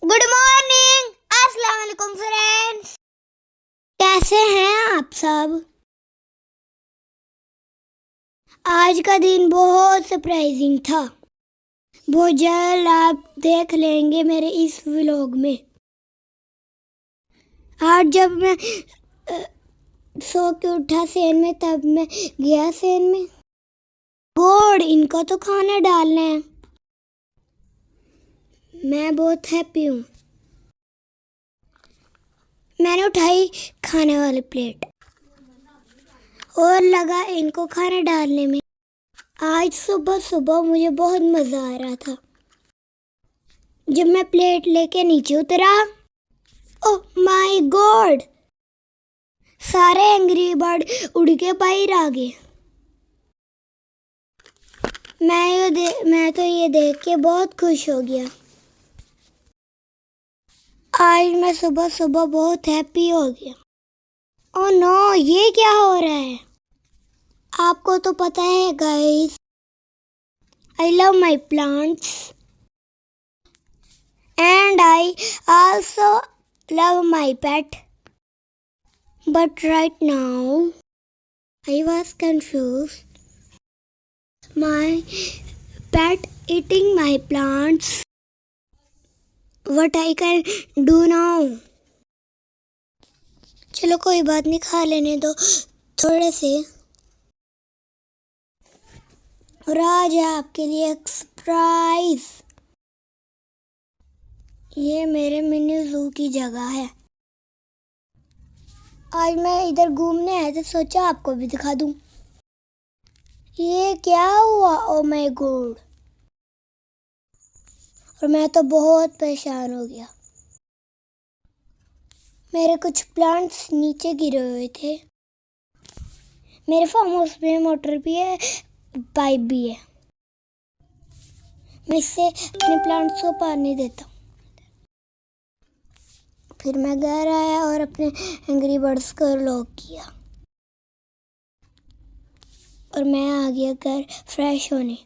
Good morning, अस्सलाम वालेकुम friends. कैसे हैं आप सब? आज का दिन बहुत सरप्राइजिंग था। बहुत जल्द आप देख लेंगे मेरे इस व्लॉग में। आज जब मैं सो के उठा सेन में, तब मैं गया सेन में। गॉड, इनको तो खाना डालना है। मैं बहुत हैप्पी हूँ। मैंने उठाई खाने वाली प्लेट और लगा इनको खाना डालने में। आज सुबह सुबह मुझे बहुत मज़ा आ रहा था। जब मैं प्लेट लेके नीचे उतरा, ओह माय गॉड, सारे एंग्री बर्ड उड़ के बाहर आ गए। मैं तो ये देख के बहुत खुश हो गया। आज मैं सुबह सुबह बहुत हैप्पी हो गया। ओह नो, ये क्या हो रहा है? आपको तो पता है guys, I love my plants and I also love my pet. But right now I was confused. My pet eating my plants. What I can do now? चलो कोई बात नहीं, खा लेने दो थोड़े से। और आज है आपके लिए एक सरप्राइज। ये मेरे मिनी ज़ू की जगह है। आज मैं इधर घूमने आया तो सोचा आपको भी दिखा दूं। ये क्या हुआ? ओ माय गॉड, और मैं तो बहुत परेशान हो गया। मेरे कुछ प्लांट्स नीचे गिरे हुए थे। मेरे फार्म हाउस में मोटर भी है, पाइप भी है। मैं इससे अपने प्लांट्स को पानी देता हूँ। फिर मैं घर आया और अपने एंग्री बर्ड्स को लॉक किया और मैं आ गया घर फ्रेश होने।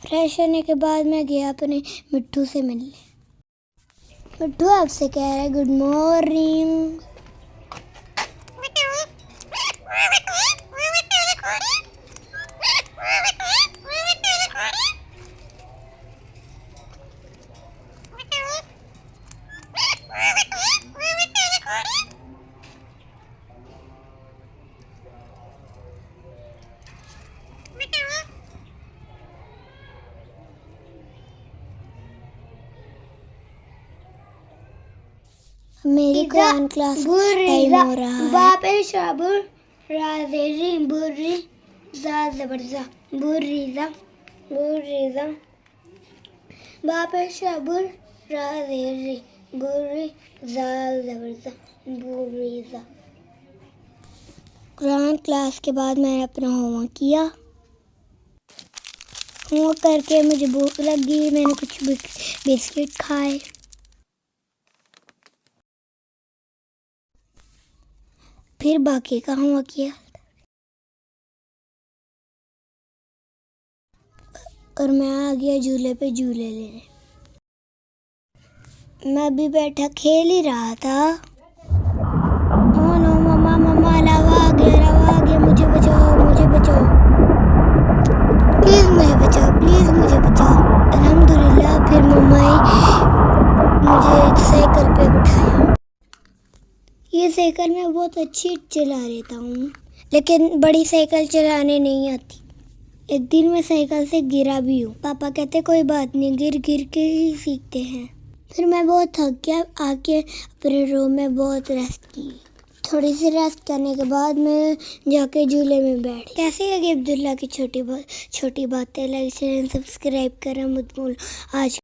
फ्रेश होने के बाद मैं गया अपने मिट्टू से मिलने। मिट्टू आपसे कह रहा है गुड मॉर्निंग। मेरी कुरान क्लास टाइम हो रहा है। बापे शाबुर राजेरी बुरी जा जबरजा बुरीजा बुरीजा बापे शाबुर राजेरी बुरी जा जबरजा बुरीजा। कुरान क्लास के बाद मैंने अपना होमवर्क किया। होमवर्क करके मुझे भूख लगी, मैंने कुछ बिस्किट खाए। फिर बाकी का होमवर्क किया और मैं आ गया झूले पे झूले लेने। मैं अभी बैठा खेल ही रहा था। ओह नो मम्मा, मम्मा लावा आ गया, मुझे बचाओ, मुझे बचाओ, प्लीज मुझे बचाओ, प्लीज मुझे बचाओ। अल्हम्दुलिल्लाह फिर मम्मा मुझे साइकिल पे बिठाया। ये साइकिल मैं बहुत अच्छी चला लेता हूँ, लेकिन बड़ी साइकिल चलाने नहीं आती। एक दिन मैं साइकिल से गिरा भी हूँ। पापा कहते कोई बात नहीं, गिर गिर के ही सीखते हैं। फिर मैं बहुत थक गया, आके अपने रूम में बहुत रेस्ट की। थोड़ी सी रेस्ट करने के बाद मैं जाके झूले में बैठ। कैसी लगी अब्दुल्ला की छोटी बातें? लाइक शेयर सब्सक्राइब करना मत भूलो। आज